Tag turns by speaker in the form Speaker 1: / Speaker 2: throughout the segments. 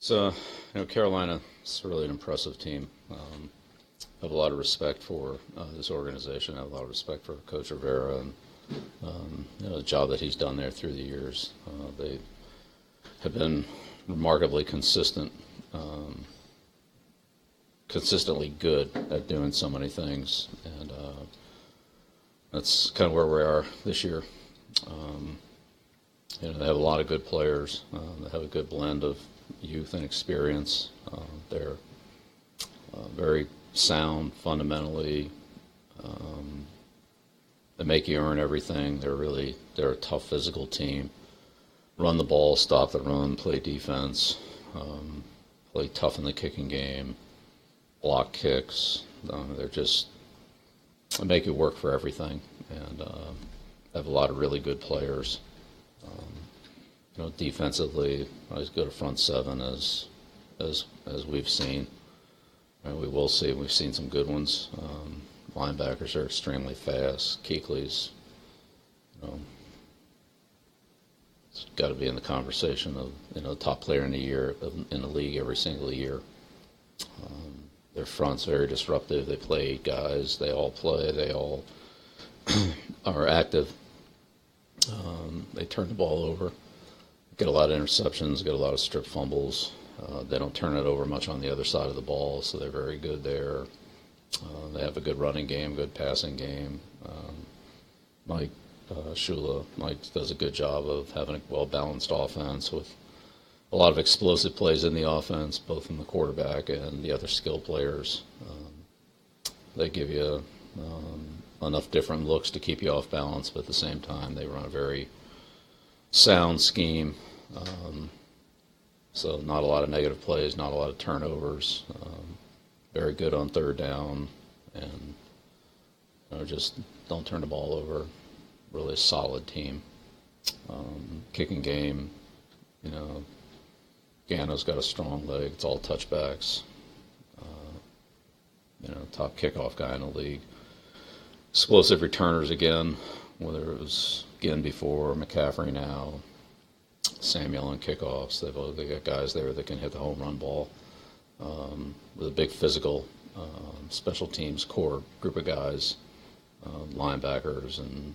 Speaker 1: So, Carolina is really an impressive team. I have a lot of respect for this organization. I have a lot of respect for Coach Rivera and the job that he's done there through the years. They have been remarkably consistently good at doing so many things, and that's kind of where we are this year. They have a lot of good players. They have a good blend of youth and experience. They're very sound fundamentally. They make you earn everything. They're a tough physical team. Run the ball, stop the run, play defense, play tough in the kicking game, block kicks. They make it work for everything, and have a lot of really good players. Defensively, not as good a front seven as we've seen. We will see. We've seen some good ones. Linebackers are extremely fast. Kuechly's, it's got to be in the conversation of top player in the year in the league every single year. Their front's very disruptive. They play 8 guys. They all play. They all are active. They turn the ball over. Get a lot of interceptions. Get a lot of strip fumbles. They don't turn it over much on the other side of the ball, so they're very good there. They have a good running game, good passing game. Mike does a good job of having a well-balanced offense with a lot of explosive plays in the offense, both from the quarterback and the other skill players. They give you enough different looks to keep you off balance, but at the same time, they run a very sound scheme. So not a lot of negative plays, not a lot of turnovers. Very good on third down, and just don't turn the ball over. Really solid team. Kicking game, Gano's got a strong leg. It's all touchbacks. Top kickoff guy in the league. Explosive returners again, whether it was again before McCaffrey now. Samuel on kickoffs. They got guys there that can hit the home run ball. With a big physical special teams core group of guys, linebackers and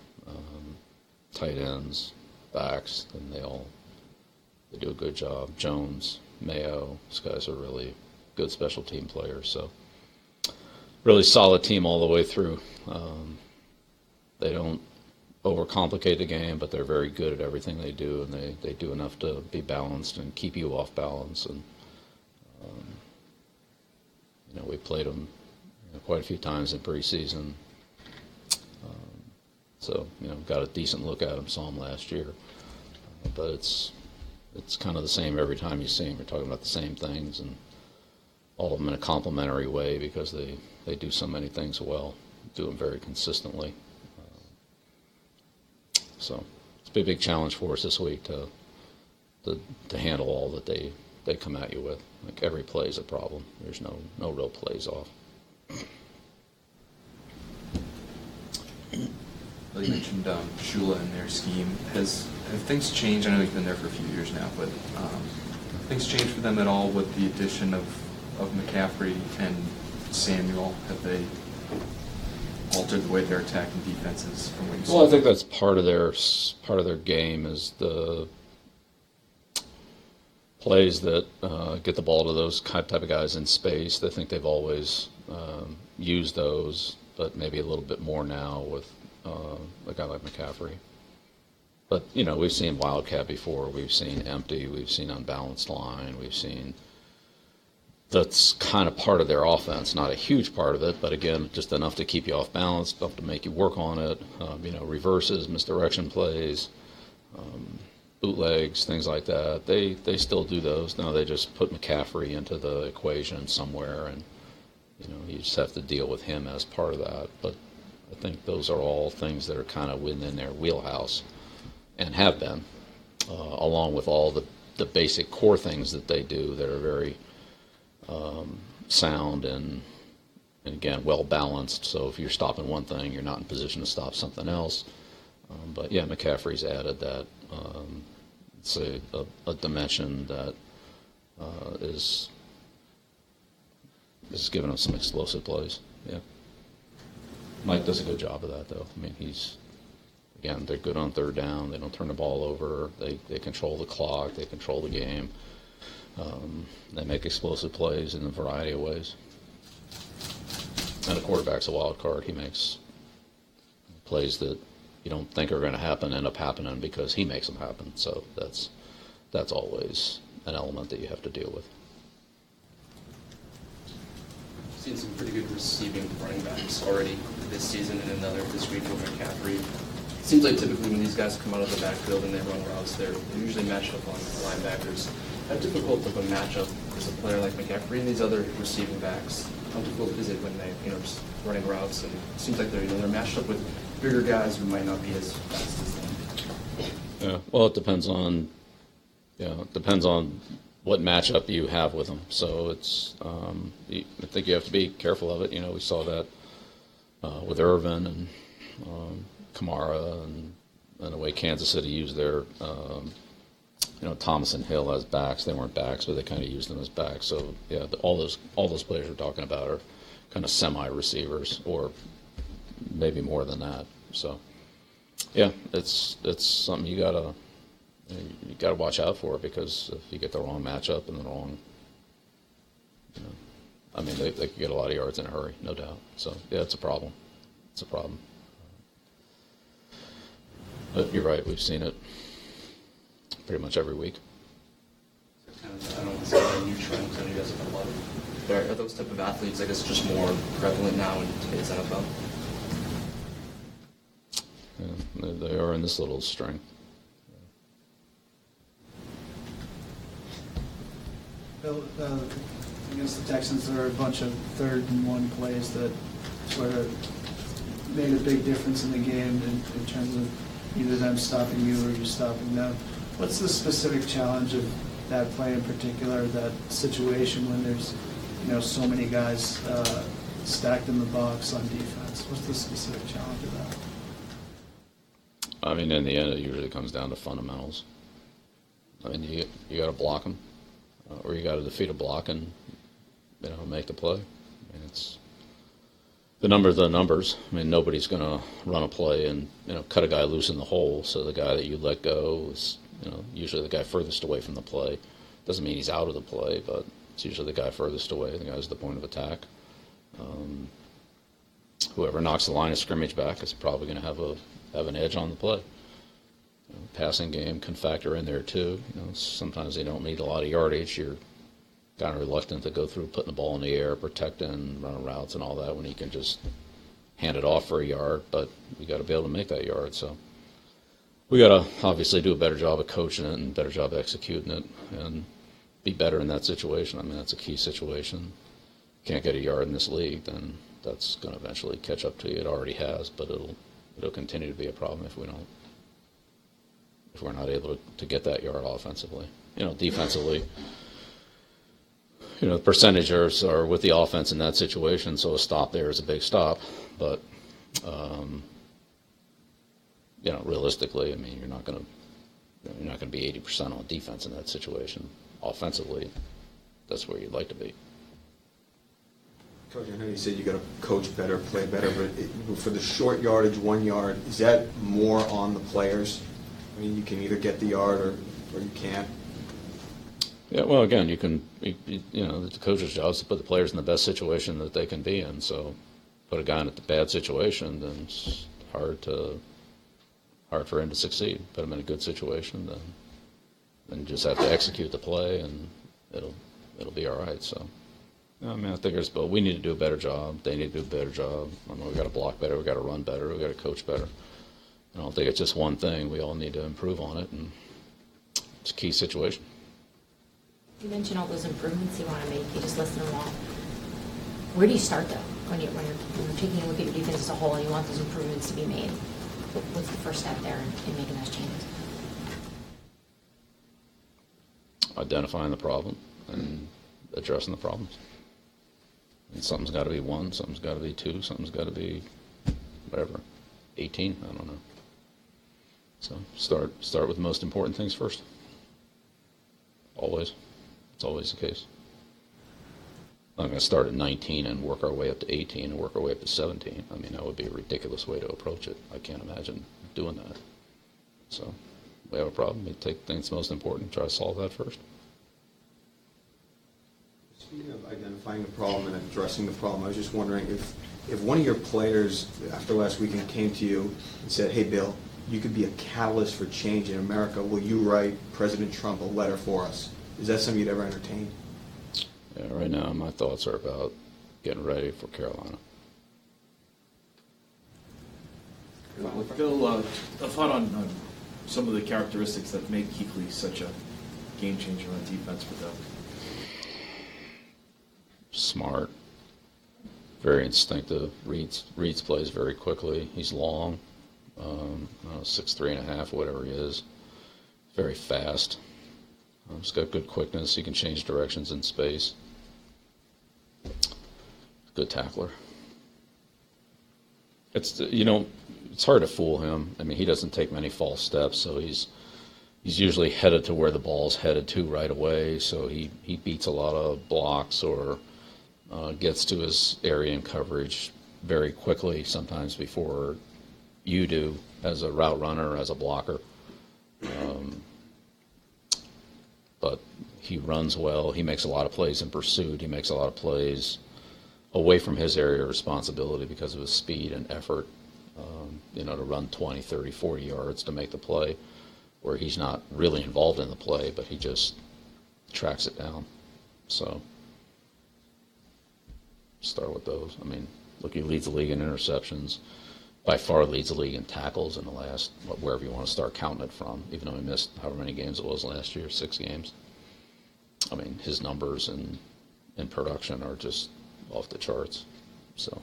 Speaker 1: tight ends, backs, and they do a good job. Jones, Mayo, these guys are really good special team players. So really solid team all the way through. They don't overcomplicate the game, but they're very good at everything they do, and they do enough to be balanced and keep you off balance. And we played them quite a few times in preseason, so got a decent look at them. Saw them last year, but it's kind of the same every time you see them. You're talking about the same things, and all of them in a complementary way because they do so many things well, do them very consistently. So it's been a big challenge for us this week to handle all that they come at you with. Like every play is a problem. There's no real plays off.
Speaker 2: Well, you mentioned Shula and their scheme. Have things changed? I know he's been there for a few years now, but things changed for them at all with the addition of McCaffrey and Samuel? Have they altered the way they're attacking defenses from what you saw?
Speaker 1: Well, I think that's part of their game is the plays that get the ball to those type of guys in space. I think they've always used those, but maybe a little bit more now with a guy like McCaffrey. But, we've seen Wildcat before. We've seen empty. We've seen unbalanced line. We've seen that's kind of part of their offense. Not a huge part of it, but, again, just enough to keep you off balance, enough to make you work on it. Reverses, misdirection plays, bootlegs, things like that. They still do those. Now they just put McCaffrey into the equation somewhere, and, you just have to deal with him as part of that. But I think those are all things that are kind of within their wheelhouse and have been, along with all the basic core things that they do that are very sound and again, well-balanced. So if you're stopping one thing, you're not in position to stop something else. But, yeah, McCaffrey's added that. It's a dimension that is giving them some explosive plays. Yeah, Mike does a good job of that, though. I mean, again, they're good on third down. They don't turn the ball over. They control the clock. They control the game. They make explosive plays in a variety of ways. And a quarterback's a wild card. He makes plays that you don't think are going to happen end up happening because he makes them happen. So that's always an element that you have to deal with.
Speaker 3: Seen some pretty good receiving running backs already this season and another this week with McCaffrey. It seems like typically when these guys come out of the backfield and they run routes, they're usually matched up on linebackers. How difficult of a matchup is a player like McCaffrey and these other receiving backs? How difficult is it when they, just running routes and it seems like they're matched up with bigger guys who might not be as fast as them?
Speaker 1: Yeah, well, it depends on what matchup you have with them. So I think you have to be careful of it. We saw that with Irvin and Kamara and the way Kansas City used their, Thomas and Hill as backs. They weren't backs, but they kind of used them as backs. So yeah, all those players we're talking about are kind of semi-receivers, or maybe more than that. So yeah, it's something you gotta watch out for, because if you get the wrong matchup and the wrong, they could get a lot of yards in a hurry, no doubt. So yeah, it's a problem. It's a problem. But you're right, we've seen it pretty much every week.
Speaker 3: I don't want to say a new trend because I know you guys have a lot of. Are those type of athletes, I guess, just more prevalent now in today's NFL?
Speaker 1: Yeah, they are in this little string.
Speaker 4: Bill, against the Texans, there are a bunch of 3rd and 1 plays that sort of made a big difference in the game in terms of either them stopping you or you stopping them. What's the specific challenge of that play in particular, that situation when there's so many guys stacked in the box on defense? What's the specific challenge of that?
Speaker 1: In the end, it usually comes down to fundamentals. You got to block them, or you got to defeat a block and make the play. It's the numbers are the numbers. Nobody's going to run a play and cut a guy loose in the hole. So the guy that you let go is usually the guy furthest away from the play. Doesn't mean he's out of the play, but it's usually the guy furthest away. The guy's the point of attack. Whoever knocks the line of scrimmage back is probably going to have an edge on the play. Passing game can factor in there too. Sometimes they don't need a lot of yardage. You're kind of reluctant to go through putting the ball in the air, protecting, running routes and all that when you can just hand it off for a yard. But you got to be able to make that yard. So we got to obviously do a better job of coaching it and a better job of executing it and be better in that situation. That's a key situation. Can't get a yard in this league, then that's going to eventually catch up to you. It already has, but it'll continue to be a problem if we're not able to get that yard offensively. Defensively, the percentages are with the offense in that situation, so a stop there is a big stop. But realistically, you're not going to be 80% on defense in that situation. Offensively, that's where you'd like to be.
Speaker 5: Coach, I know you said you got to coach better, play better, but for the short yardage, 1 yard, is that more on the players? You can either get the yard or you can't.
Speaker 1: Yeah, well, again, the coach's job is to put the players in the best situation that they can be in. So, put a guy in a bad situation, then it's hard for him to succeed. Put him in a good situation, then you just have to execute the play, and it'll be all right. So, I think but we need to do a better job. They need to do a better job. We got to block better. We got to run better. We got to coach better. I don't think it's just one thing. We all need to improve on it, and it's a key situation.
Speaker 6: You mentioned all those improvements you want to make. You just listed them all. Where do you start, though, when you're taking a look at your defense as a whole and you want those improvements to be made? What's the first step there in making those changes?
Speaker 1: Identifying the problem and addressing the problems. And something's got to be 1, something's got to be 2, something's got to be whatever, 18. I don't know. So start with the most important things first. Always. It's always the case. I'm going to start at 19 and work our way up to 18 and work our way up to 17. I mean, that would be a ridiculous way to approach it. I can't imagine doing that. So we have a problem. We take things most important, try to solve that first.
Speaker 5: Speaking of identifying the problem and addressing the problem, I was just wondering if one of your players after last weekend came to you and said, hey, Bill, you could be a catalyst for change in America. Will you write President Trump a letter for us? Is that something you'd ever entertain?
Speaker 1: Yeah, right now my thoughts are about getting ready for Carolina.
Speaker 7: Bill, a thought on some of the characteristics that make Kuechly such a game changer on defense for them.
Speaker 1: Smart, very instinctive, reads plays very quickly. He's long, 6'3.5", whatever he is. Very fast. He's got good quickness. He can change directions in space. Good tackler. It's hard to fool him. I mean, he doesn't take many false steps, so he's usually headed to where the ball's headed to right away. So he beats a lot of blocks or gets to his area in coverage very quickly, sometimes before you do as a route runner or as a blocker. But he runs well. He makes a lot of plays in pursuit. He makes a lot of plays away from his area of responsibility because of his speed and effort, to run 20, 30, 40 yards to make the play, where he's not really involved in the play, but he just tracks it down. So start with those. I mean, look, he leads the league in interceptions. By far leads the league in tackles in the last, wherever you want to start counting it from, even though he missed however many games it was last year, 6 games. I mean, his numbers in production are just off the charts. So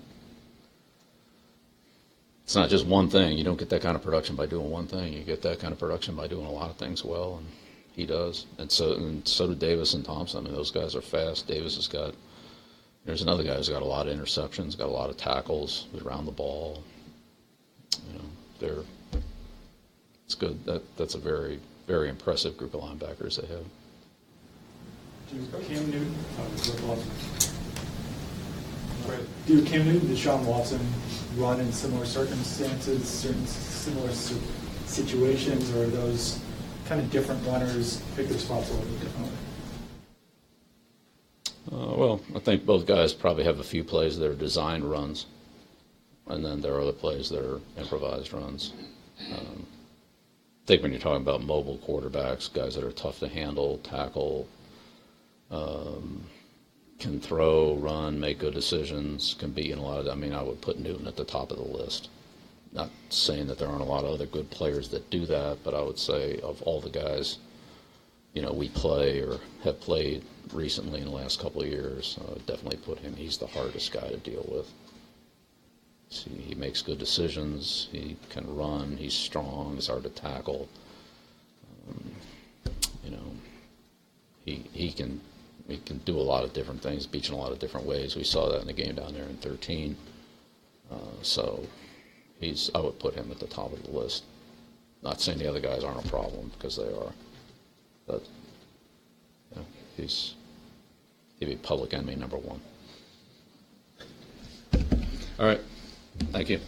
Speaker 1: it's not just one thing. You don't get that kind of production by doing one thing. You get that kind of production by doing a lot of things well, and he does. And so do Davis and Thompson. I mean, those guys are fast. Davis has got, there's another guy who's got a lot of interceptions, got a lot of tackles around the ball. It's good. That's a very, very impressive group of linebackers they have.
Speaker 8: Cam Newton, do Cam Newton and Deshaun Watson run in similar circumstances, certain similar situations, or are those kind of different runners pick their spots a little bit differently?
Speaker 1: Well, I think both guys probably have a few plays that are designed runs, and then there are other plays that are improvised runs. I think when you're talking about mobile quarterbacks, guys that are tough to handle, tackle, can throw, run, make good decisions, can be in a lot of, I would put Newton at the top of the list. Not saying that there aren't a lot of other good players that do that, but I would say of all the guys, we play or have played recently in the last couple of years, definitely put him. He's the hardest guy to deal with. He makes good decisions. He can run. He's strong. He's hard to tackle. He can do a lot of different things, beat in a lot of different ways. We saw that in the game down there in 13. So I would put him at the top of the list. Not saying the other guys aren't a problem, because they are. But he'd be public enemy number 1. All right. Thank you.